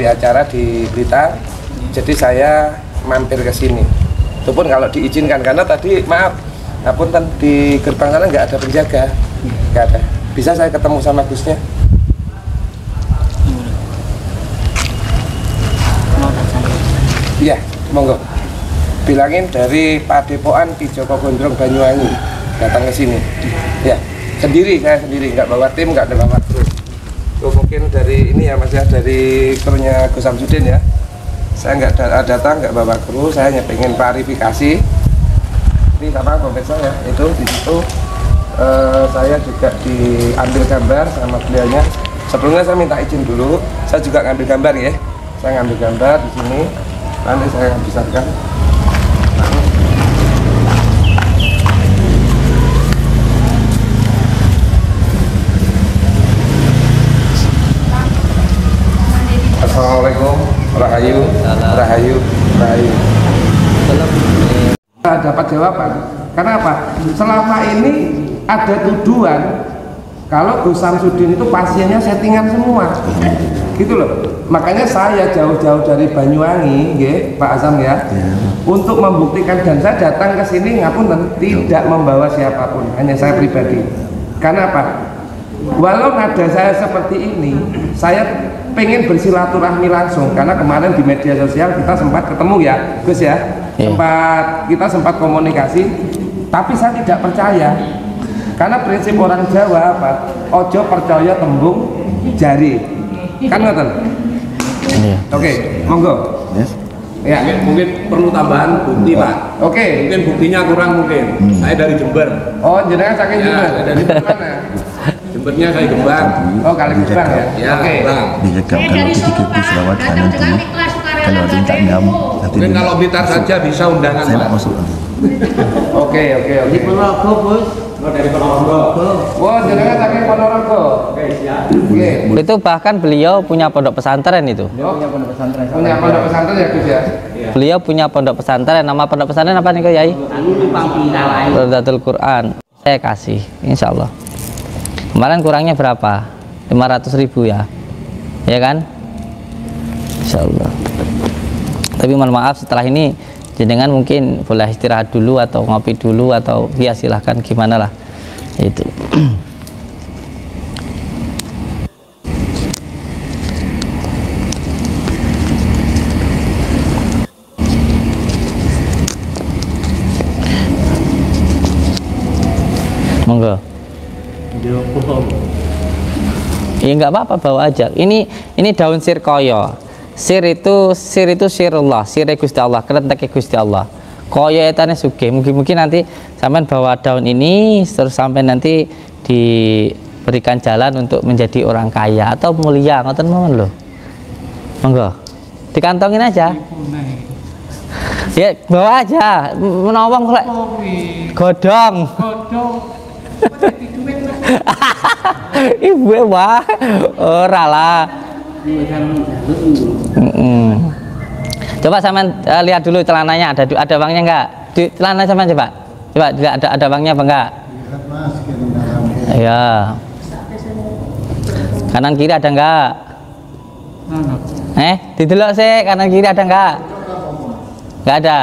di acara di Blitar, jadi saya mampir ke sini. Itu pun kalau diizinkan, karena tadi maaf, ngapunten di gerbang sana nggak ada penjaga, nggak ada. Bisa saya ketemu sama Gusnya? Iya, monggo. Bilangin dari Padepokan Ki Joko Gondrong Banyuwangi datang ke sini. Ya, saya sendiri, nggak bawa tim, nggak ada bawa kru. Mungkin dari ini ya Mas ya, dari krunya Gus Samsudin ya. Saya nggak datang, nggak bawa kru, saya hanya pengen klarifikasi. Ini sama pemirsa ya, itu di situ saya juga diambil gambar sama beliaunya. Sebelumnya saya minta izin dulu, saya juga ngambil gambar ya. Saya ngambil gambar di sini, nanti saya besarkan. Assalamualaikum, rahayu. Dapat jawaban. Karena apa? Selama ini ada tuduhan kalau Gus Samsudin itu pasiennya settingan semua, gitu loh. Makanya saya jauh-jauh dari Banyuwangi, Pak Azam ya, untuk membuktikan, dan saya datang ke sini ngapunten tidak membawa siapapun, hanya saya pribadi. Karena apa? Walau nada saya seperti ini, saya pengen bersilaturahmi langsung, karena kemarin di media sosial kita sempat ketemu ya Gus ya, kita sempat komunikasi, tapi saya tidak percaya, karena prinsip orang Jawa apa? Ojo percaya tembung jari, kan ngoten? Oke, monggo. Ya, mungkin perlu tambahan bukti Pak. Mungkin buktinya kurang mungkin. Saya dari Jember. Oh, jenengan saking Jember. Dari mana? Jembernya saya Gembang. Oh, kali Gembang ya. Ya, Gembang. Direkam kalau di Sulawat nanti kalau ada yang tak nyam nanti mungkin kalau Blitar saja bisa undangan saya Pak. masuk. Oke. Di Ponorogo, Bos. Dari Ponorogo. Wah, jenengan saking Ponorogo. Oke, siap. Itu bahkan beliau punya pondok pesantren itu. Punya pondok pesantren ya Gus ya. Beliau punya pondok pesantren. Nama pondok pesantren apa nih Kiai? Rodatul Quran. Saya kasih, insya Allah. Kemarin kurangnya berapa? 500.000 ya, ya kan? Insya Allah. Tapi mohon maaf, setelah ini jenengan mungkin boleh istirahat dulu atau ngopi dulu atau ya silahkan gimana lah itu. Monggo. Ya nggak apa-apa, bawa aja. Ini daun sirkoyo. Sir itu sirullah, sire Gusti Allah, kerentek Gusti Allah. Koyo etane sugih. Mungkin nanti sampean bawa daun ini terus sampai nanti diberikan jalan untuk menjadi orang kaya atau mulia, ngoten mawon lho. Monggo. Dikantongin aja. Ya, bawa aja. Menawa kok godhong. Ibu wah, ora lah. Coba sampean lihat dulu celananya, ada bangnya enggak? Di celana sampean coba ada bangnya apa enggak? Ya. Kanan kiri ada enggak? Didelok sih kanan kiri ada enggak? Enggak ada.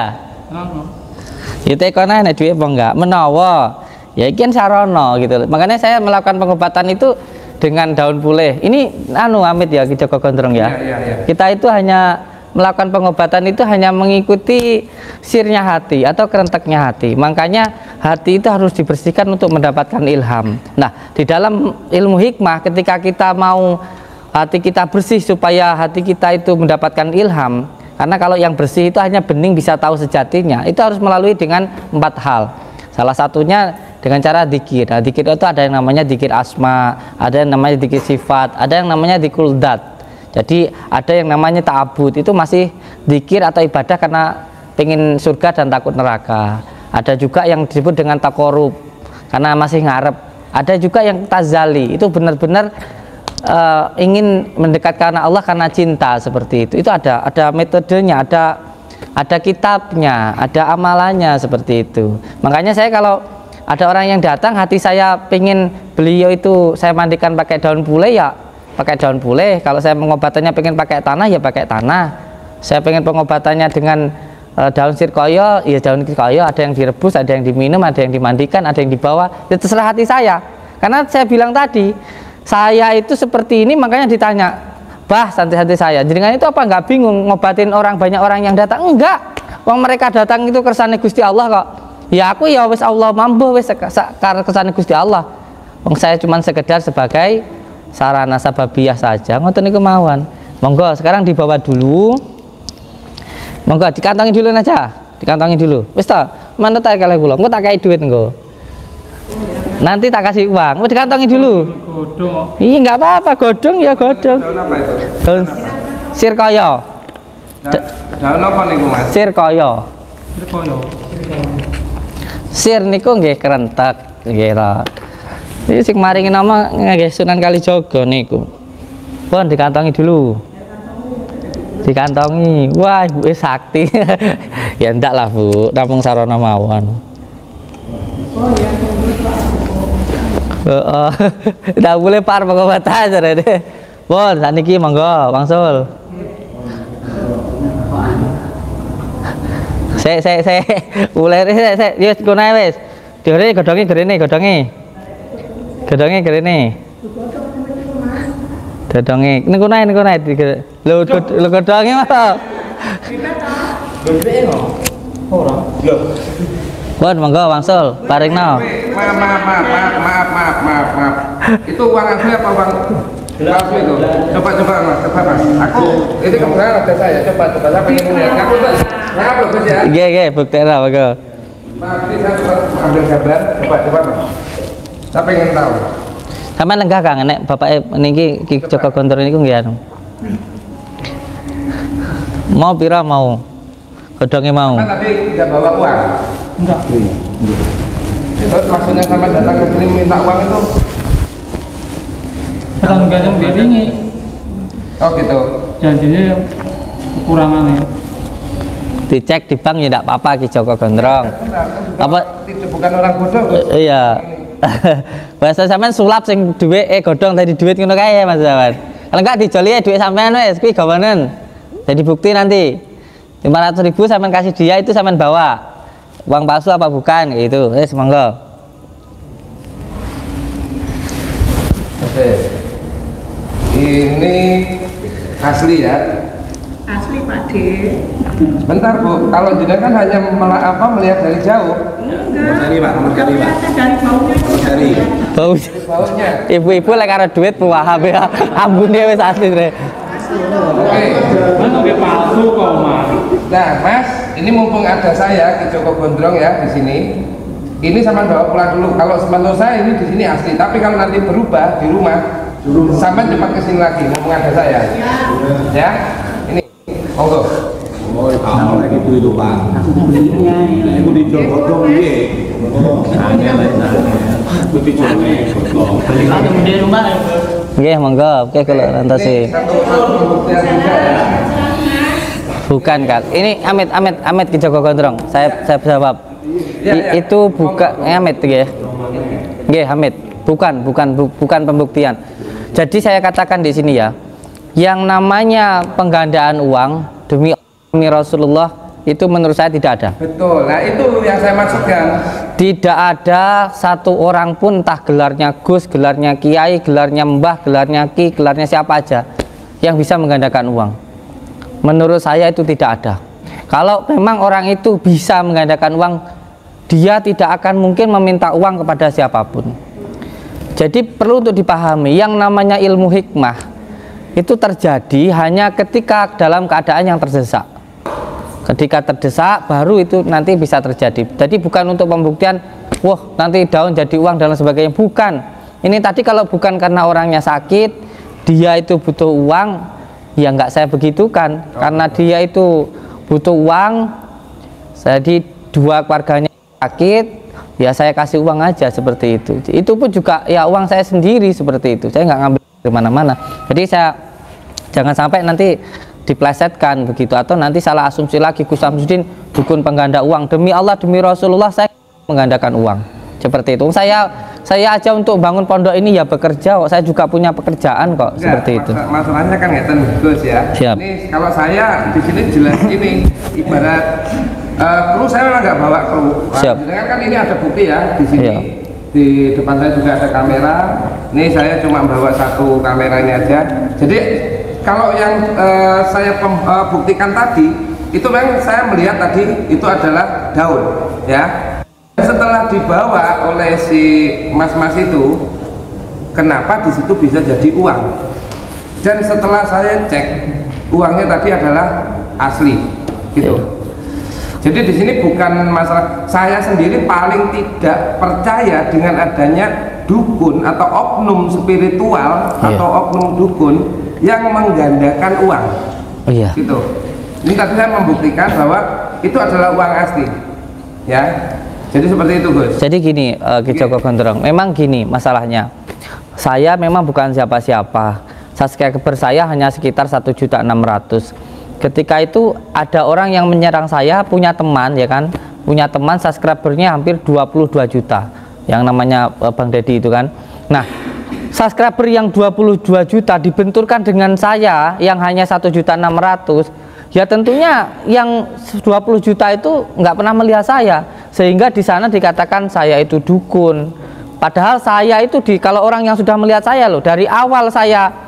Itu ekone nek duwe apa enggak? Menawa ya ikan sarono gitu. Makanya saya melakukan pengobatan itu dengan daun pulih. Ini amit ya Ki Joko Gondrong ya. Kita itu hanya melakukan pengobatan itu hanya mengikuti sirnya hati atau kerenteknya hati. Makanya hati itu harus dibersihkan untuk mendapatkan ilham. Nah, di dalam ilmu hikmah ketika kita mau hati kita bersih supaya hati kita itu mendapatkan ilham. Karena kalau yang bersih itu hanya bening bisa tahu sejatinya. Itu harus melalui dengan 4 hal. Salah satunya dengan cara dzikir. Nah, dzikir itu ada yang namanya dzikir asma, ada yang namanya dzikir sifat, ada yang namanya dzikul dzat. Jadi ada yang namanya ta'abud, itu masih dzikir atau ibadah karena pengen surga dan takut neraka. Ada juga yang disebut dengan taqarrub karena masih ngarep. Ada juga yang tazali, itu benar-benar ingin mendekatkan Allah karena cinta, seperti itu. Itu ada metodenya, ada kitabnya, ada amalannya, seperti itu. Makanya saya kalau ada orang yang datang hati saya pengen beliau itu saya mandikan pakai daun pulih, ya pakai daun pulih. Kalau saya pengobatannya pengen pakai tanah, ya pakai tanah. Saya pengen pengobatannya dengan daun sirkoyo, ya daun sirkoyo. Ada yang direbus, ada yang diminum, ada yang dimandikan, ada yang dibawa. Ya terserah hati saya. Karena saya bilang tadi, saya itu seperti ini, makanya ditanya, bah santai-santai saya. Jenengan itu apa nggak bingung ngobatin orang, banyak orang yang datang? Enggak. Wong mereka datang itu kersane Gusti Allah kok. Ya aku ya wis Allah mampu wis kersane Gusti Allah. Wong saya cuma sekedar sebagai sarana sababiyah saja. Ngoten niku mawon. Monggo sekarang dibawa dulu. Monggo dikantongin dulu aja. Dikantongin dulu. Wis ta, mana tak kalih kula. Engko tak kei duit engko. Nanti tak kasih uang. Mau dikantongin dulu. Godhong. Iya enggak apa-apa, godhong ya godhong. Daun sirkoyo. Daun apa niku Mas? Sirkoyo. Sir niku nggih kerentek nggih ra. Iki sing maringi nama nggih Sunan Kalijaga niku. Pun dikantongi dulu. Dikantongi. Wah, ibu sakti. Ya ndak lah, Bu. Namung sarana mawon. Heeh. Ndak boleh par pengobatan jare. Pun saniki monggo wangsul. Saya mulai saya wis kunae wis. Diore godhonge gerene godhonge. Godhonge gerene. Godhonge niku nae lho godhonge Mas. Ora. Bon monggo wangsul paringno. Maaf. Itu uang asli apa uang palsu itu? Coba Mas, Aku ini kebetulan ada saya. Coba saya pengen lihat. Aku Mas. Nah, bagus ya. Nggih, buktinya monggo. Maaf, ini saya ambil gambar. Coba Mas. Saya pengen tahu. Sampeyan lenggah Kang nek bapake niki Ki Joko Gondro niku nggih anu. Mau pira mau? Godhonge mau. Kan tadi tidak bawa uang. Enggak. Itu maksudnya sama datang ke sini minta uang itu? Kadang ganjang biringi. Oh gitu. Janjinya kekurangannya. Dicek di bank ya tidak apa-apa Ki Joko Gondrong. Apa? Itu bukan orang bodoh. Iya. Bahasa sampean sulap sing dhuwit godhong tadi duit ngono kae Mas sampean. Kalau enggak dijoli duit sampean wis kuwi gawanen. Jadi bukti nanti 500.000 sampean kasih dia itu sampean bawa. Uang palsu apa bukan gitu. Wis monggo. Oke. Ini asli ya. Asli Pak D. Bentar Bu, kalau jenengan kan hanya melihat dari jauh. Dari Pak, nomor dari Pak. Dari baunya. Dari. Bau. Baunya. Ibu-ibu lek karo duit wahab ya. Ambune wis asli Re. Oke. Mana kayak palsu kok Mas? Nah, Mas, ini mumpung ada saya Ki Joko Gondrong ya di sini. Ini sama bawa pulang dulu. Kalau menurut saya ini di sini asli, tapi kalau nanti berubah di rumah, sama cepat ke sini lagi. Mumpung ada saya. Ya. Ini monggo. Oh, kamu lagi itu Pak. Ibu dijodoh piye? Nggih, monggo. Oke kalau rantasi. Satu pembuktian juga ya. Bukan Kak. Ini Amit Ki Joko Gondrong. Saya jawab. Itu bukan Amit nggih. Nggih, Amit. Bukan pembuktian. Jadi saya katakan di sini ya, yang namanya penggandaan uang demi Rasulullah itu menurut saya tidak ada. Betul. Nah, itu yang saya maksudkan. Tidak ada satu orang pun, entah gelarnya Gus, gelarnya Kiai, gelarnya Mbah, gelarnya Ki, gelarnya siapa aja yang bisa menggandakan uang. Menurut saya itu tidak ada. Kalau memang orang itu bisa menggandakan uang, dia tidak akan mungkin meminta uang kepada siapapun. Jadi perlu untuk dipahami, yang namanya ilmu hikmah itu terjadi hanya ketika dalam keadaan yang terdesak. Ketika terdesak baru itu nanti bisa terjadi. Jadi bukan untuk pembuktian, wah nanti daun jadi uang dan lain sebagainya. Bukan. Ini tadi kalau bukan karena orangnya sakit, dia itu butuh uang, ya nggak saya begitukan. Karena dia itu butuh uang, jadi dua keluarganya sakit, ya saya kasih uang aja seperti itu. Itu pun juga ya uang saya sendiri seperti itu. Saya nggak ngambil dari mana-mana. Jadi saya jangan sampai nanti diplesetkan begitu, atau nanti salah asumsi lagi Gus Samsudin dukun pengganda uang. Demi Allah, demi Rasulullah saya menggandakan uang seperti itu. Saya Saya aja untuk bangun pondok ini ya bekerja kok. Saya juga punya pekerjaan kok. Seperti itu. Masalahnya kan ngeten Gus ya. Siap. Ini kalau saya di sini jelas ini ibarat kru, saya memang nggak bawa kru. Siap. Kan ini ada bukti ya di sini. Iya. Di depan saya juga ada kamera. Ini saya cuma bawa satu kamera ini aja. Jadi kalau yang saya buktikan tadi itu memang saya melihat tadi itu adalah daun ya. Setelah dibawa oleh si mas-mas itu, kenapa di situ bisa jadi uang? Dan setelah saya cek, uangnya tadi adalah asli gitu. Jadi di sini bukan masalah, saya sendiri paling tidak percaya dengan adanya dukun atau oknum spiritual atau oknum dukun yang menggandakan uang. Oh iya. Gitu. Ini tadi saya membuktikan bahwa itu adalah uang asli. Ya. Jadi seperti itu, Gus. Jadi gini, Ki Joko Gondrong, memang gini masalahnya. Saya memang bukan siapa-siapa. Subscriber saya hanya sekitar 1.600.000. Ketika itu ada orang yang menyerang saya, punya teman ya kan, punya teman subscribernya hampir 22 juta, yang namanya Bang Deddy itu kan. Nah, subscriber yang 22 juta dibenturkan dengan saya yang hanya 1.600.000, ya tentunya yang 20 juta itu nggak pernah melihat saya, sehingga di sana dikatakan saya itu dukun. Padahal saya itu kalau orang yang sudah melihat saya loh, dari awal saya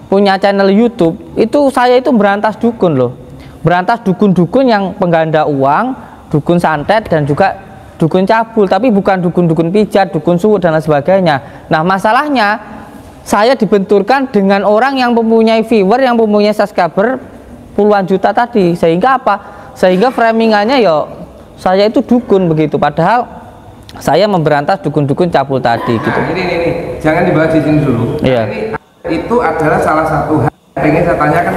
punya channel YouTube itu saya itu berantas dukun loh, berantas dukun-dukun yang pengganda uang, dukun santet dan juga dukun cabul, tapi bukan dukun-dukun pijat, dukun suwut dan lain sebagainya. Nah masalahnya saya dibenturkan dengan orang yang mempunyai viewer, yang mempunyai subscriber puluhan juta tadi, sehingga apa? Sehingga framingannya ya saya itu dukun begitu, padahal saya memberantas dukun-dukun cabul tadi gitu. Nah, ini jangan dibahas di sini dulu. Iya. Nah, itu adalah salah satu hal yang ingin saya tanyakan.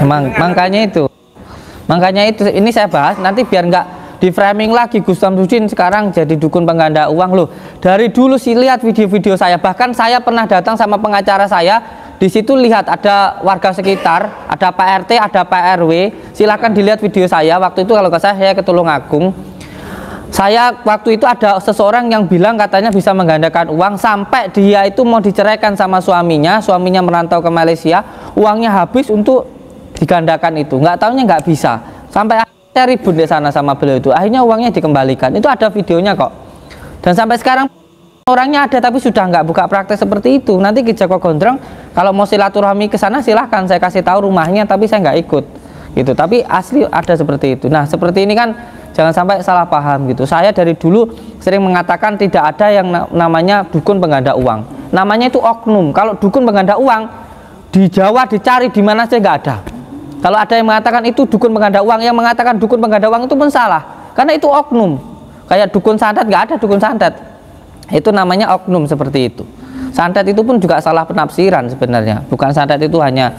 Makanya itu ini saya bahas nanti biar nggak di framing lagi Gus Samsudin sekarang jadi dukun pengganda uang loh. Dari dulu sih lihat video-video saya, bahkan saya pernah datang sama pengacara saya, di situ lihat ada warga sekitar, ada Pak RT, ada Pak RW, silahkan dilihat video saya waktu itu. Kalau nggak saya ke Tulungagung. Saya waktu itu ada seseorang yang bilang katanya bisa menggandakan uang, sampai dia itu mau diceraikan sama suaminya merantau ke Malaysia, uangnya habis untuk digandakan itu, nggak taunya nggak bisa, sampai akhirnya ribut di sana sama beliau itu, akhirnya uangnya dikembalikan. Itu ada videonya kok, dan sampai sekarang orangnya ada, tapi sudah nggak buka praktek seperti itu. Nanti Ki Joko Gondrong kalau mau silaturahmi ke sana silahkan, saya kasih tahu rumahnya, tapi saya nggak ikut gitu, tapi asli ada seperti itu. Nah seperti ini kan jangan sampai salah paham gitu. Saya dari dulu sering mengatakan tidak ada yang namanya dukun pengganda uang. Namanya itu oknum. Kalau dukun pengganda uang di Jawa dicari di mana saja nggak ada. Kalau ada yang mengatakan itu dukun pengganda uang, yang mengatakan dukun pengganda uang itu pun salah. Karena itu oknum. Kayak dukun santet, nggak ada dukun santet. Itu namanya oknum seperti itu. Santet itu pun juga salah penafsiran sebenarnya. Bukan santet itu hanya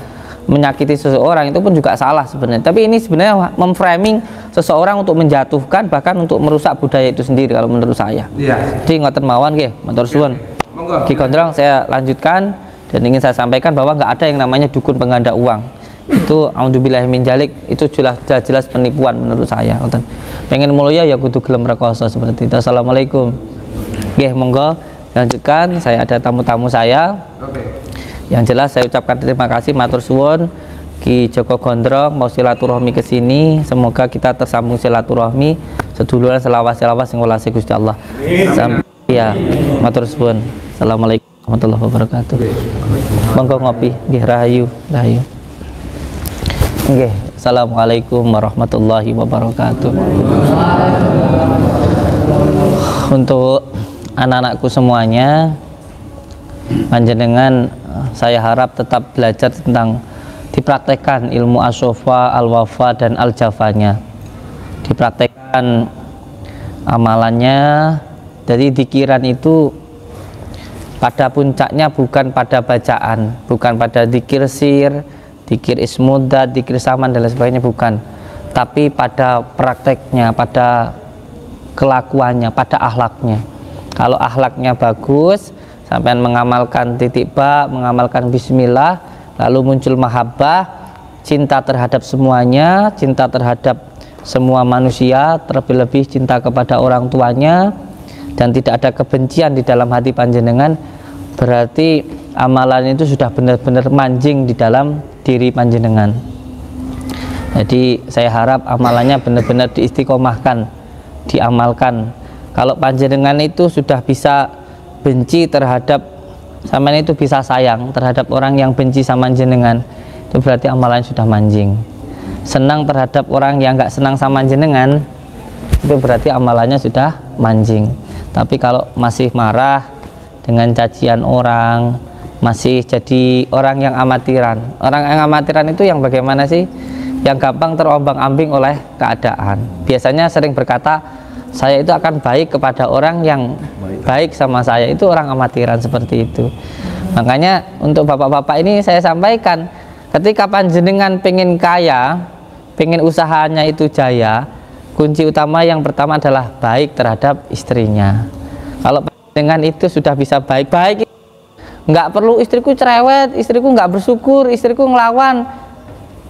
menyakiti seseorang, itu pun juga salah sebenarnya. Tapi ini sebenarnya memframing seseorang untuk menjatuhkan, bahkan untuk merusak budaya itu sendiri kalau menurut saya. Iya. Jadi ngoten mawon nggih, matur suwun. Ki Gondrong saya lanjutkan dan ingin saya sampaikan bahwa nggak ada yang namanya dukun pengganda uang. Itu auzubillahi min dzalik, itu jelas penipuan menurut saya. Ngoten. Pengen mulia ya kudu gelem rekoso seperti itu. Assalamualaikum. Nggih, monggo lanjutkan. Saya ada tamu-tamu saya. Oke. Yang jelas saya ucapkan terima kasih matur suwun Ki Joko Gondrong mau silaturahmi ke sini, semoga kita tersambung silaturahmi seduluran selawas-selawas sing welase Gusti Allah. Ya, matur suwun. Assalamualaikum warahmatullahi wabarakatuh. Monggo ngopi nggih, rahayu. Nggih, assalamualaikum warahmatullahi wabarakatuh. Untuk anak-anakku semuanya, panjenengan saya harap tetap belajar tentang dipraktekkan ilmu asyofa, al-wafa dan al-jafanya, dipraktekkan amalannya. Jadi dikiran itu pada puncaknya bukan pada bacaan, bukan pada dikir sir, dikir ismudat, dikir saman dan lain sebagainya, bukan, tapi pada prakteknya, pada kelakuannya, pada akhlaknya. Kalau akhlaknya bagus, sampai mengamalkan titik ba, mengamalkan bismillah, lalu muncul mahabbah, cinta terhadap semuanya, cinta terhadap semua manusia, terlebih-lebih cinta kepada orang tuanya, dan tidak ada kebencian di dalam hati panjenengan, berarti amalan itu sudah benar-benar manjing di dalam diri panjenengan. Jadi saya harap amalannya benar-benar diistiqomahkan, diamalkan. Kalau panjenengan itu sudah bisa benci terhadap sampean, itu bisa sayang terhadap orang yang benci sama jenengan, itu berarti amalan sudah manjing. Senang terhadap orang yang nggak senang sama jenengan, itu berarti amalannya sudah manjing. Tapi kalau masih marah dengan cacian orang, masih jadi orang yang amatiran. Orang yang amatiran itu yang bagaimana sih? Yang gampang terombang-ambing oleh keadaan. Biasanya sering berkata, saya itu akan baik kepada orang yang baik sama saya, itu orang amatiran seperti itu. Makanya untuk bapak-bapak ini saya sampaikan, ketika panjenengan pengen kaya, pengen usahanya itu jaya, kunci utama yang pertama adalah baik terhadap istrinya. Kalau panjenengan itu sudah bisa baik-baik, nggak perlu istriku cerewet, istriku nggak bersyukur, istriku ngelawan.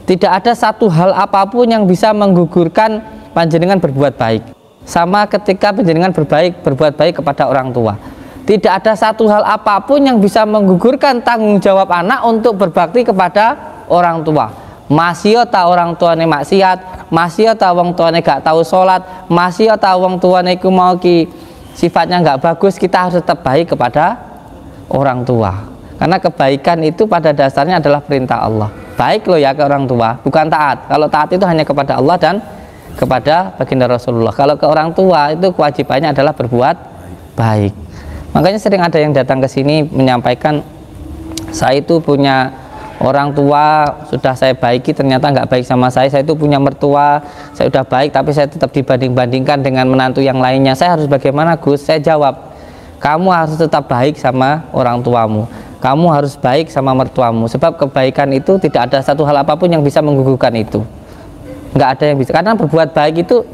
Tidak ada satu hal apapun yang bisa menggugurkan panjenengan berbuat baik. Sama ketika panjenengan berbuat baik kepada orang tua, tidak ada satu hal apapun yang bisa menggugurkan tanggung jawab anak untuk berbakti kepada orang tua. Masih ta orang tuane maksiat, masih ta wong tuane gak tahu sholat, masih ta wong tuane iku mau ki sifatnya nggak bagus, kita harus tetap baik kepada orang tua. Karena kebaikan itu pada dasarnya adalah perintah Allah. Baik loh ya ke orang tua, bukan taat. Kalau taat itu hanya kepada Allah dan kepada baginda Rasulullah. Kalau ke orang tua itu kewajibannya adalah berbuat baik. Makanya sering ada yang datang ke sini menyampaikan, saya itu punya orang tua sudah saya baiki, ternyata nggak baik sama saya itu punya mertua saya sudah baik tapi saya tetap dibanding-bandingkan dengan menantu yang lainnya. Saya harus bagaimana Gus? Saya jawab, kamu harus tetap baik sama orang tuamu, kamu harus baik sama mertuamu, sebab kebaikan itu tidak ada satu hal apapun yang bisa menggugurkan itu. Nggak ada yang bisa, karena berbuat baik itu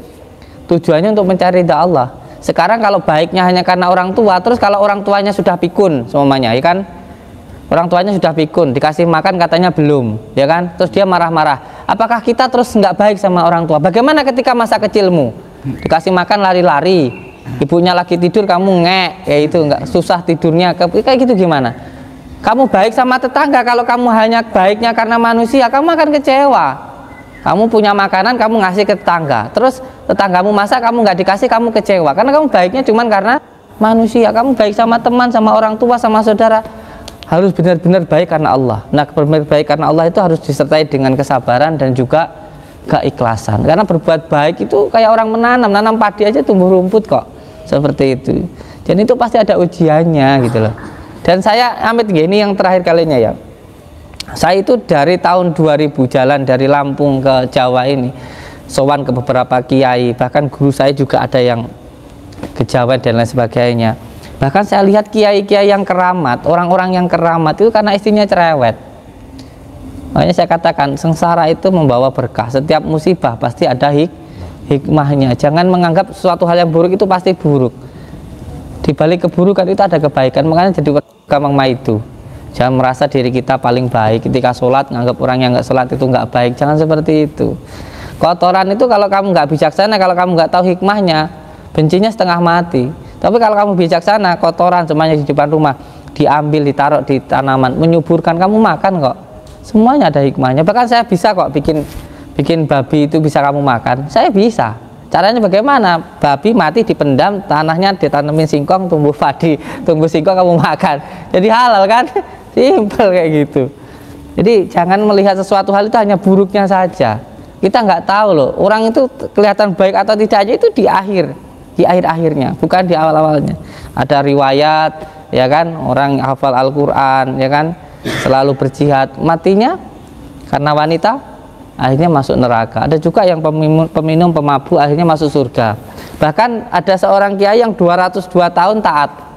tujuannya untuk mencari ridha Allah. Sekarang kalau baiknya hanya karena orang tua, terus kalau orang tuanya sudah pikun semuanya, ya kan, orang tuanya sudah pikun, dikasih makan katanya belum, ya kan, terus dia marah-marah, apakah kita terus nggak baik sama orang tua? Bagaimana ketika masa kecilmu dikasih makan lari-lari, ibunya lagi tidur kamu ngek, ya itu nggak, susah tidurnya, kayak gitu gimana? Kamu baik sama tetangga, kalau kamu hanya baiknya karena manusia, kamu akan kecewa. Kamu punya makanan, kamu ngasih ke tetangga, terus tetanggamu masak, kamu nggak dikasih, kamu kecewa. Karena kamu baiknya cuma karena manusia. Kamu baik sama teman, sama orang tua, sama saudara. Harus benar-benar baik karena Allah. Nah, benar-benar baik karena Allah itu harus disertai dengan kesabaran dan juga keikhlasan. Karena berbuat baik itu kayak orang nanam padi aja tumbuh rumput kok. Seperti itu. Dan itu pasti ada ujiannya gitu loh. Dan saya amit gini yang terakhir kalinya ya. Saya itu dari tahun 2000 jalan dari Lampung ke Jawa ini, sowan ke beberapa kiai, bahkan guru saya juga ada yang ke Jawa dan lain sebagainya. Bahkan saya lihat kiai-kiai yang keramat, orang-orang yang keramat itu karena istrinya cerewet. Makanya saya katakan sengsara itu membawa berkah. Setiap musibah pasti ada hikmahnya. Jangan menganggap sesuatu hal yang buruk itu pasti buruk. Di balik keburukan itu ada kebaikan. Makanya jadi gampang itu. Jangan merasa diri kita paling baik ketika sholat, nganggap orang yang nggak sholat itu nggak baik. Jangan seperti itu. Kotoran itu kalau kamu nggak bijaksana, kalau kamu nggak tahu hikmahnya, bencinya setengah mati. Tapi kalau kamu bijaksana, kotoran semuanya di depan rumah diambil, ditaruh di tanaman, menyuburkan, kamu makan kok. Semuanya ada hikmahnya. Bahkan saya bisa kok bikin babi itu bisa kamu makan. Saya bisa. Caranya bagaimana? Babi mati dipendam, tanahnya ditanemin singkong, tumbuh padi, tumbuh singkong kamu makan. Jadi halal kan? Simpel kayak gitu. Jadi jangan melihat sesuatu hal itu hanya buruknya saja. Kita nggak tahu loh, orang itu kelihatan baik atau tidak aja itu di akhir-akhirnya, bukan di awal-awalnya. Ada riwayat, ya kan, orang hafal Al-Quran, ya kan, selalu berjihad, matinya karena wanita, akhirnya masuk neraka. Ada juga yang peminum pemabuk, akhirnya masuk surga. Bahkan ada seorang kiai yang 202 tahun taat.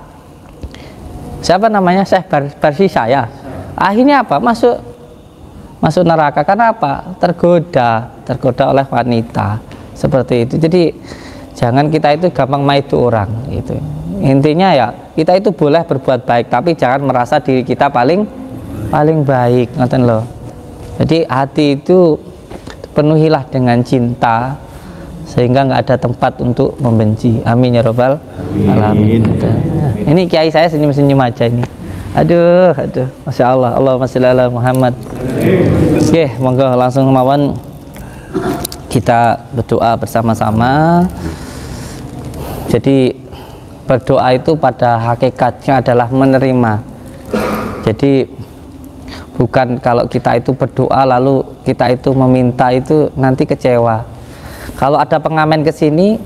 Siapa namanya? Syekh Barsisa ya. Akhirnya apa? Masuk neraka. Karena apa? Tergoda oleh wanita. Seperti itu. Jadi jangan kita itu gampang maidu orang gitu. Intinya ya, kita itu boleh berbuat baik, tapi jangan merasa diri kita paling baik, ngoten loh. Jadi hati itu penuhilah dengan cinta, sehingga nggak ada tempat untuk membenci. Amin ya robbal alamin. Ini kiai saya senyum-senyum aja ini. Aduh, masya Allah. Allahumma sholli ala Muhammad. Oke, monggo langsung mawon kita berdoa bersama-sama. Jadi berdoa itu pada hakikatnya adalah menerima. Jadi bukan kalau kita itu berdoa lalu kita itu meminta itu nanti kecewa. Kalau ada pengamen ke sini,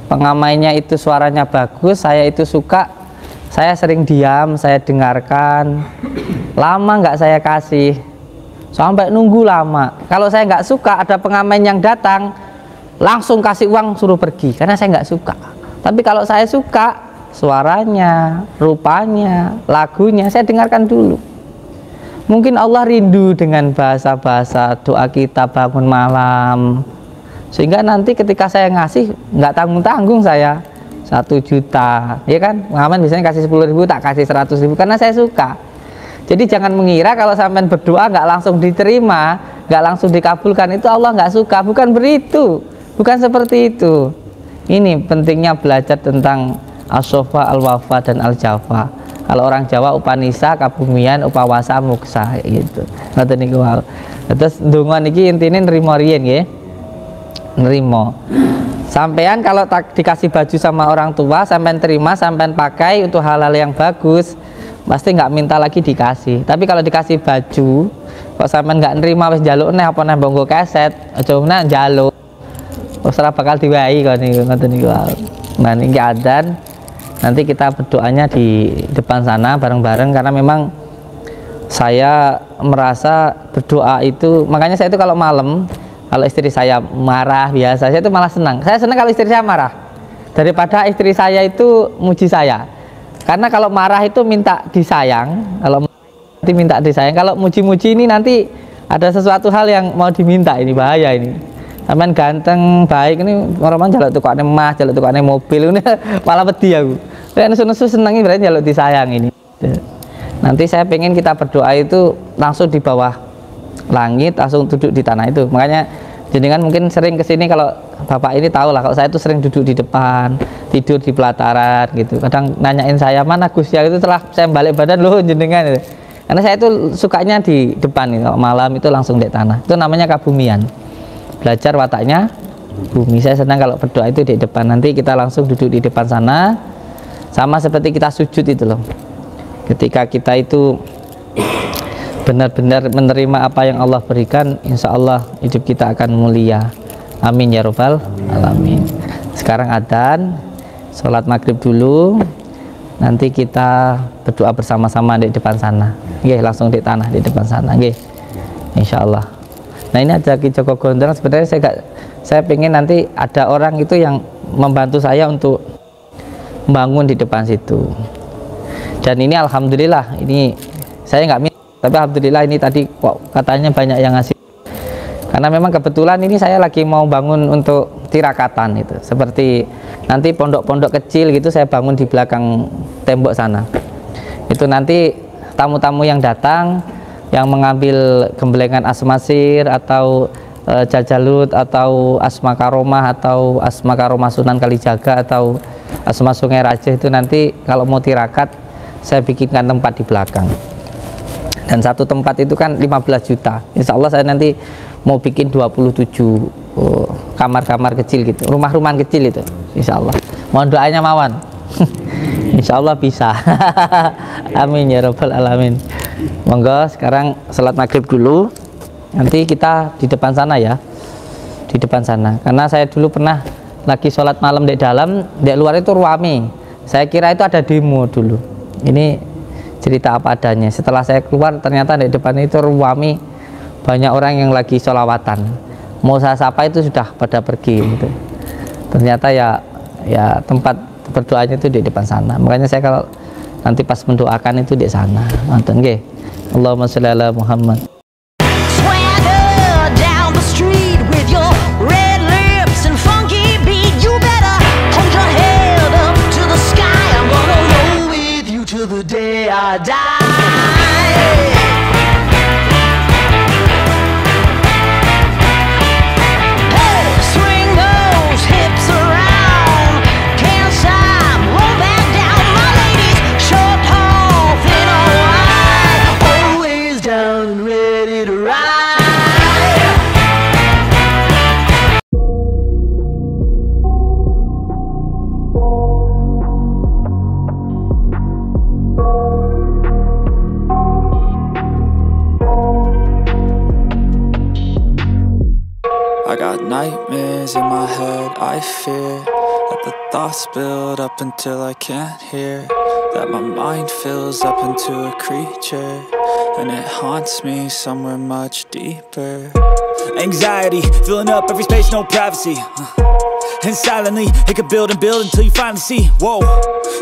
pengamennya itu suaranya bagus, saya itu suka, saya sering diam, saya dengarkan, lama nggak saya kasih, sampai nunggu lama. Kalau saya nggak suka, ada pengamen yang datang, langsung kasih uang suruh pergi, karena saya nggak suka. Tapi kalau saya suka, suaranya, rupanya, lagunya, saya dengarkan dulu. Mungkin Allah rindu dengan bahasa-bahasa doa kita bangun malam, sehingga nanti ketika saya ngasih nggak tanggung-tanggung saya 1 juta, ya kan? Pengamen biasanya kasih 10.000, tak kasih 100.000 karena saya suka. Jadi jangan mengira kalau sampean berdoa nggak langsung diterima, nggak langsung dikabulkan, itu Allah nggak suka. Bukan begitu, bukan seperti itu. Ini pentingnya belajar tentang as-sofa, al-wafa, dan al-jafa. Kalau orang Jawa upanisa, kabumian, upawasa, muksa gitu. Ngoten niku wae. Terus ndonga niki intine nrimo riyen nggih. Nrimo. Sampean kalau dikasih baju sama orang tua, sampean terima, sampean pakai untuk hal-hal yang bagus, pasti nggak minta lagi dikasih. Tapi kalau dikasih baju, kok sampean nggak nerima wis njaluk neh apa neh mbonggo keset, aja meneh njaluk. Wis ora bakal diwahi kok niku ngoten niku. Nah niki adzan. Nanti kita berdoanya di depan sana bareng-bareng karena memang saya merasa berdoa itu, makanya saya itu kalau malam, kalau istri saya marah biasa, saya itu malah senang. Saya senang kalau istri saya marah daripada istri saya itu muji saya. Karena kalau marah itu minta disayang, kalau nanti minta disayang, kalau muji-muji ini nanti ada sesuatu hal yang mau diminta, ini bahaya ini. Sampean ganteng, baik ini orang jaluk tukane emas, jaluk tukane mobil ini malah wedi aku. Nek nesu-nesu senengi berarti jaluk disayang ini. Nanti saya pengen kita berdoa itu langsung di bawah langit, langsung duduk di tanah itu. Makanya jenengan mungkin sering kesini, kalau bapak ini tahu lah kalau saya itu sering duduk di depan, tidur di pelataran gitu. Kadang nanyain saya, mana Gus ya, itu setelah saya balik badan loh jenengan gitu. Karena saya itu sukanya di depan gitu. Malam itu langsung di tanah. Itu namanya kabumian. Belajar wataknya bumi. Saya senang kalau berdoa itu di depan. Nanti kita langsung duduk di depan sana, sama seperti kita sujud itu loh. Ketika kita itu benar-benar menerima apa yang Allah berikan, insya Allah hidup kita akan mulia. Amin ya robbal alamin. Sekarang adzan, sholat maghrib dulu, nanti kita berdoa bersama-sama di depan sana. Nggih, langsung di tanah di depan sana. Nggih, insya Allah. Nah ini ada Ki Joko Gondrong. Sebenarnya saya pengen nanti ada orang itu yang membantu saya untuk membangun di depan situ. Dan ini alhamdulillah, ini saya nggak minta, tapi alhamdulillah ini tadi kok katanya banyak yang ngasih. Karena memang kebetulan ini saya lagi mau bangun untuk tirakatan itu. Seperti nanti pondok-pondok kecil gitu saya bangun di belakang tembok sana. Itu nanti tamu-tamu yang datang, yang mengambil gemblengan asmasir atau jajalut atau asma karomah atau asma karomah Sunan Kalijaga atau asma Sungai Raja, itu nanti kalau mau tirakat saya bikinkan tempat di belakang. Dan satu tempat itu kan 15 juta. Insya Allah saya nanti mau bikin 27 kamar-kamar kecil gitu, rumah-rumahan kecil itu. Insya Allah. Mohon doanya mawon. Insya Allah bisa. Amin ya robbal alamin. Monggo sekarang sholat maghrib dulu, nanti kita di depan sana ya, di depan sana. Karena saya dulu pernah lagi sholat malam di dalam, di luar itu ruame. Saya kira itu ada demo dulu. Ini cerita apa adanya. Setelah saya keluar ternyata di depan itu ruame, banyak orang yang lagi sholawatan. Mau saya sapa itu sudah pada pergi gitu. Ternyata ya tempat berdoanya itu di depan sana. Makanya saya kalau nanti pas mendoakan itu di sana. Nonton nggih. Allahumma sholli ala Muhammad. Swagger down the street with your red lips and funky beat. You better hold your head up to the sky. I'm gonna roll with you till the day I die. Hey, swing those hips. I got nightmares in my head, I fear that the thoughts build up until I can't hear, that my mind fills up into a creature, and it haunts me somewhere much deeper. Anxiety, filling up every space, no privacy, and silently, it could build and build until you finally see, whoa,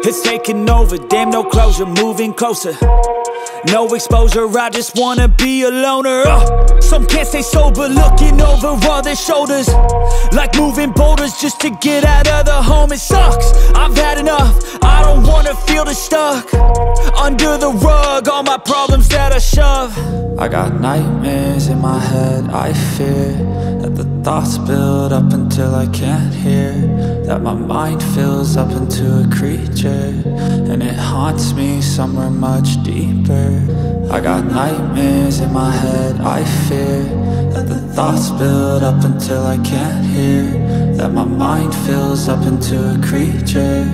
it's taking over, damn no closure, moving closer. No exposure, I just wanna be a loner. Some can't stay sober, looking over all their shoulders, like moving boulders just to get out of the home. It sucks, I've had enough, I don't wanna feel the stuck under the rug, all my problems that I shove. I got nightmares in my head, I fear that the thoughts build up until I can't hear, that my mind fills up into a creature, and it haunts me somewhere much deeper. I got nightmares in my head, I fear that the thoughts build up until I can't hear, that my mind fills up into a creature,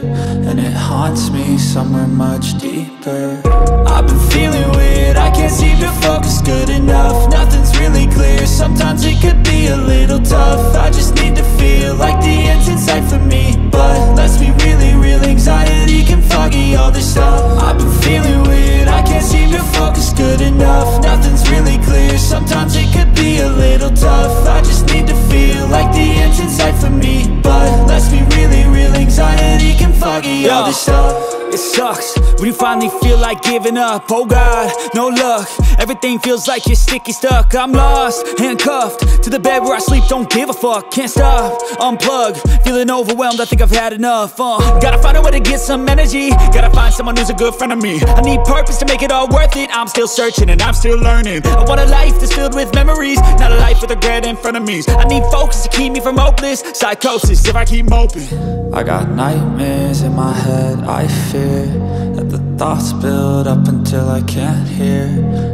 and it haunts me somewhere much deeper. I've been feeling weird, I can't seem to focus good enough, nothing's really clear, sometimes it could be a little tough. I just need to feel like the end's in sight for me, but let's be really real, anxiety can foggy all this stuff. I've been feeling weird, I can't seem to focus good enough, nothing's really clear, sometimes it could be a little tough. I just need to feel like the end's in sight for me, but let's be really real, anxiety can foggy all this stuff. It sucks when you finally feel like giving up. Oh God, no luck, everything feels like you're sticky stuck. I'm lost, handcuffed to the bed where I sleep, don't give a fuck. Can't stop, unplug, feeling overwhelmed, I think I've had enough. Gotta find a way to get some energy, gotta find someone who's a good friend of me. I need purpose to make it all worth it, I'm still searching and I'm still learning. I want a life that's filled with memories, not a life with regret in front of me. I need focus to keep me from hopeless psychosis if I keep moping. I got nightmares in my head, I fear that the thoughts build up until I can't hear,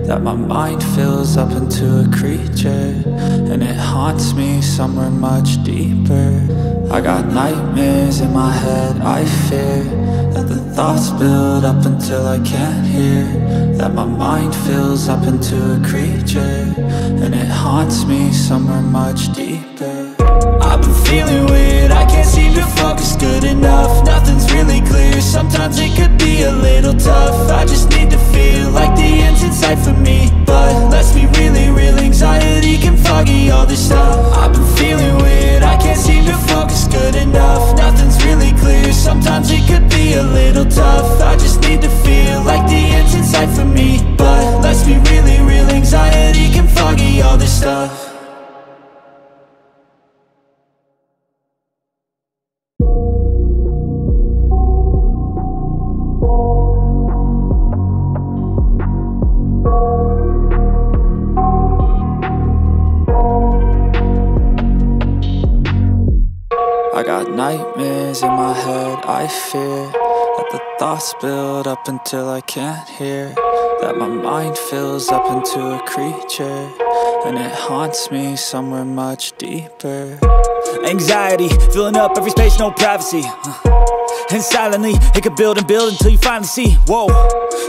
that my mind fills up into a creature, and it haunts me somewhere much deeper. I got nightmares in my head, I fear that the thoughts build up until I can't hear, that my mind fills up into a creature, and it haunts me somewhere much deeper. I've been feeling weird, I can't seem to focus good enough, nothing's really clear, sometimes it could be a little tough. I just need to feel like the end's in sight for me, but let's be really real, anxiety can foggy all this stuff. I've been feeling weird, I can't seem to focus good enough, nothing's really clear, sometimes it could be a little tough. I just need to feel like the end's in sight for me, but let's be really real, anxiety can foggy all this stuff. I got nightmares in my head, I fear that the thoughts build up until I can't hear, that my mind fills up into a creature, and it haunts me somewhere much deeper. Anxiety, filling up every space, no privacy, and silently, it could build and build until you finally see, whoa,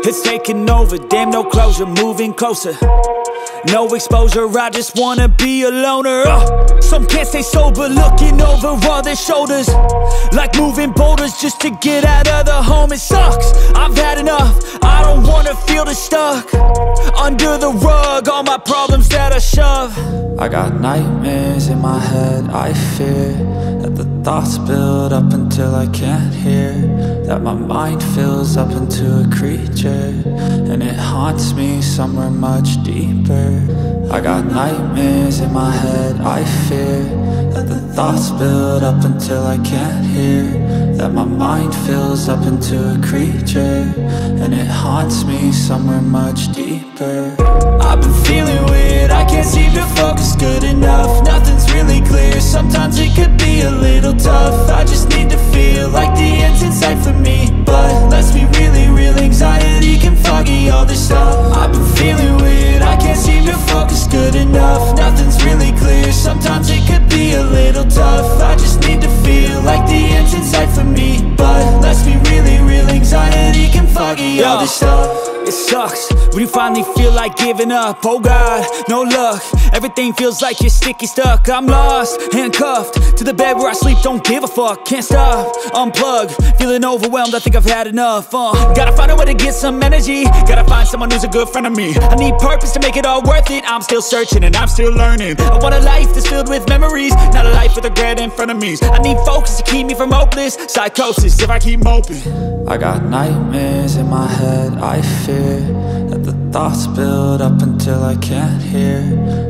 it's taking over, damn no closure, moving closer. No exposure, I just wanna be a loner. Some can't stay sober, looking over all their shoulders, like moving boulders just to get out of the home. It sucks, I've had enough, I don't wanna feel the stuck under the rug, all my problems that I shove. I got nightmares in my head, I fear that the thoughts build up until I can't hear, that my mind fills up into a creature, and it haunts me somewhere much deeper. I got nightmares in my head, I fear that the thoughts build up until I can't hear, that my mind fills up into a creature, and it haunts me somewhere much deeper. I've been feeling weird, I can't seem to focus good enough, nothing's really clear, sometimes it could be a little tough. I just need to feel like the end's in sight for me, but let's be really real, anxiety can foggy all this stuff. I've been feeling weird, I can't seem to focus good enough, nothing's really clear, sometimes it could be a little tough. I just need to feel like the end's in sight for me, but let's be really real, anxiety can foggy all this stuff. It sucks when you finally feel like giving up. Oh God, no luck. Everything feels like you're sticky stuck. I'm lost, handcuffed to the bed where I sleep. Don't give a fuck, can't stop. Unplug, feeling overwhelmed. I think I've had enough. Gotta find a way to get some energy. Gotta find someone who's a good friend of me. I need purpose to make it all worth it. I'm still searching and I'm still learning. I want a life that's filled with memories, not a life with regret and frenemies. I need focus to keep me from hopeless psychosis if I keep moping. I got nightmares in my head. I fear that the thoughts build up until I can't hear,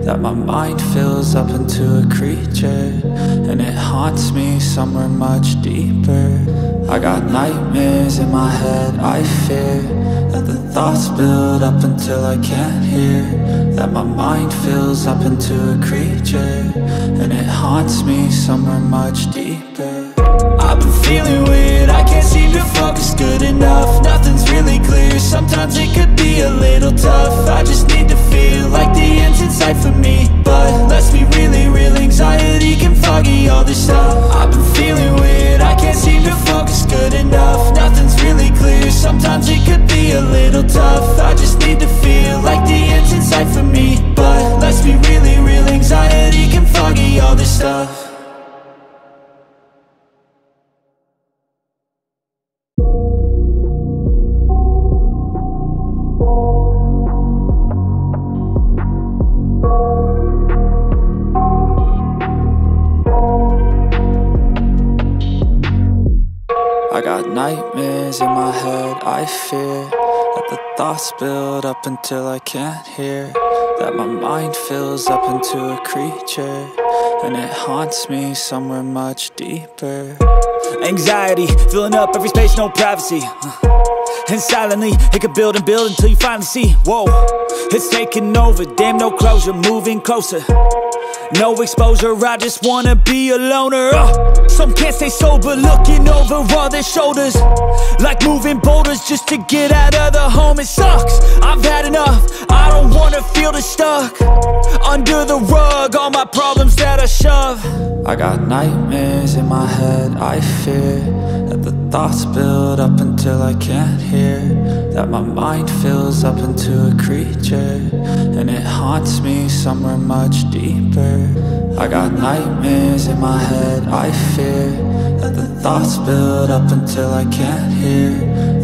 that my mind fills up into a creature, and it haunts me somewhere much deeper. I got nightmares in my head. I fear that the thoughts build up until I can't hear, that my mind fills up into a creature, and it haunts me somewhere much deeper. I've been feeling weird, I can't seem to focus good enough. Nothing's really clear, sometimes it could be a little tough. I just need to feel like the end's in sight for me, but let's be really real, anxiety can foggy all this stuff. I've been feeling weird, I can't seem to focus good enough. Nothing's really clear, sometimes it could be a little tough. I just need to feel like the end's in sight for me, but let's be really real, anxiety can foggy all this stuff. I got nightmares in my head. I fear that the thoughts build up until I can't hear, that my mind fills up into a creature, and it haunts me somewhere much deeper. Anxiety filling up every space, no privacy. And silently, it could build and build until you finally see, whoa, it's taking over, damn, no closure, moving closer. No exposure, I just wanna be a loner. Some can't stay sober, looking over all their shoulders, like moving boulders just to get out of the home. It sucks, I've had enough, I don't wanna feel the stuck under the rug, all my problems that I shove. I got nightmares in my head. I fear that the thoughts build up until I can't hear, that my mind fills up into a creature, and it haunts me somewhere much deeper. I got nightmares in my head. I fear that the thoughts build up until I can't hear,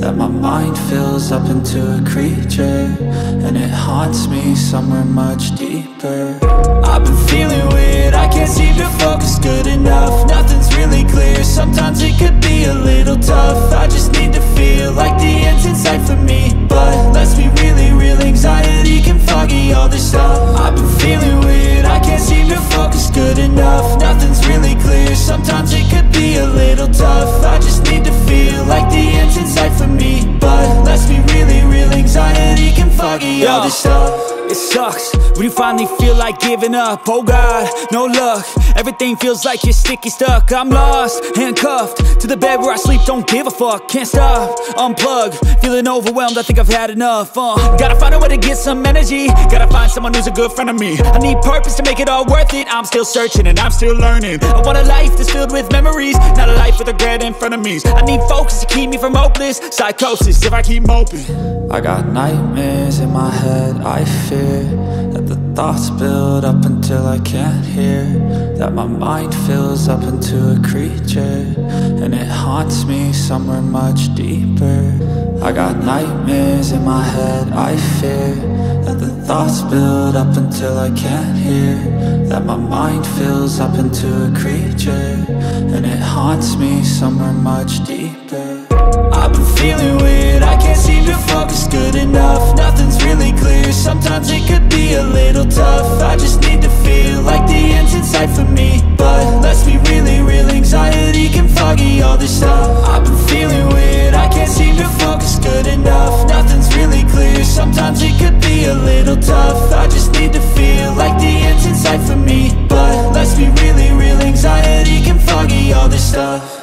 that my mind fills up into a creature, and it haunts me somewhere much deeper. I've been feeling weird, I can't seem to focus good enough. Nothing's really clear, sometimes it could be a little tough. I just need to feel like the end's in sight for me, but let's be really real, anxiety can foggy all this stuff. I've been feeling weird, I can't seem to focus good enough. Nothing's really clear, sometimes it could be a little tough. I just need to feel like the end's in sight for me, but let's be really real, anxiety can foggy all this stuff. It sucks when you finally feel like giving up. Oh God, no luck. Everything feels like you're sticky stuck. I'm lost, handcuffed to the bed where I sleep. Don't give a fuck, can't stop. Unplug, feeling overwhelmed. I think I've had enough. Gotta find a way to get some energy. Gotta find someone who's a good friend of me. I need purpose to make it all worth it. I'm still searching and I'm still learning. I want a life that's filled with memories, not a life with regret and frenemies. I need focus to keep me from hopeless psychosis if I keep moping. I got nightmares in my head. I fear that the thoughts build up until I can't hear, that my mind fills up into a creature, and it haunts me somewhere much deeper. I got nightmares in my head. I fear that the thoughts build up until I can't hear, that my mind fills up into a creature, and it haunts me somewhere much deeper. I've been feeling weird, I can't seem to focus good enough. Nothing's really clear, sometimes it could be a little tough. I just need to feel like the end's in sight for me, but let's be really real, anxiety can foggy all this stuff. I've been feeling weird, I can't seem to focus good enough. Nothing's really clear, sometimes it could be a little tough. I just need to feel like the end's in sight for me, but let's be really real, anxiety can foggy all this stuff.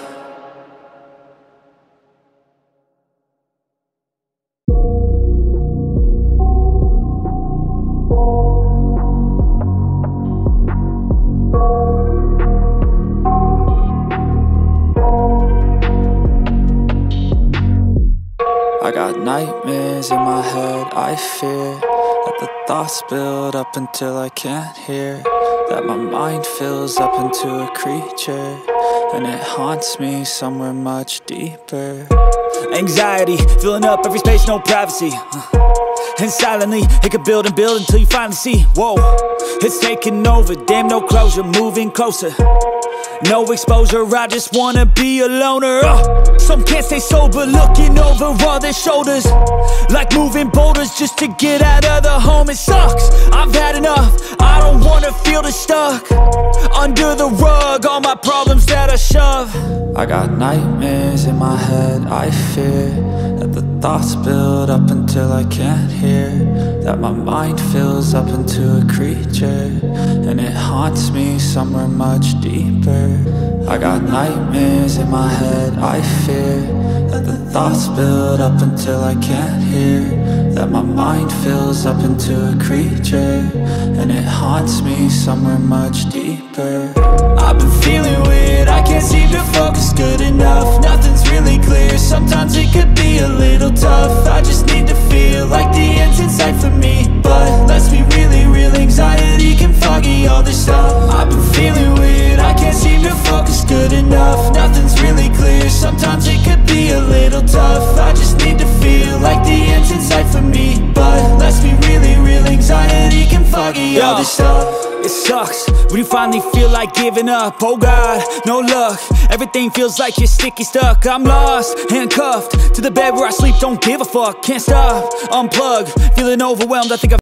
nightmares in my head, I fear that the thoughts build up until I can't hear, that my mind fills up into a creature, and it haunts me somewhere much deeper. Anxiety, filling up every space, no privacy. And silently, it could build and build until you finally see, whoa, it's taking over, damn no closure, moving closer. No exposure, I just wanna be a loner. Some can't stay sober, looking over all their shoulders, like moving boulders just to get out of the home. It sucks, I've had enough, I don't wanna feel the stuck under the rug, all my problems that I shove. I got nightmares in my head, I fear that the thoughts build up until I can't hear, that my mind fills up into a creature, and it haunts me somewhere much deeper. I got nightmares in my head, I fear that the thoughts build up until I can't hear, that my mind fills up into a creature, and it haunts me somewhere much deeper. I've been feeling weird, I can't seem to focus good enough, nothing's really clear, sometimes it could be a little tough. I just need to feel like the end's in sight for me, but let's be really real, anxiety can foggy all this stuff. I've been feeling weird, I can't seem to focus good enough, nothing's really clear, sometimes it could be a little tough. I just need to feel like the end's in sight for me, but let's be really real, anxiety can foggy all this stuff. It sucks when you finally feel like giving up. Oh God, no luck, everything feels like you're sticky stuck. I'm lost, handcuffed to the bed where I sleep, don't give a fuck. Can't stop, unplug, feeling overwhelmed, I think I've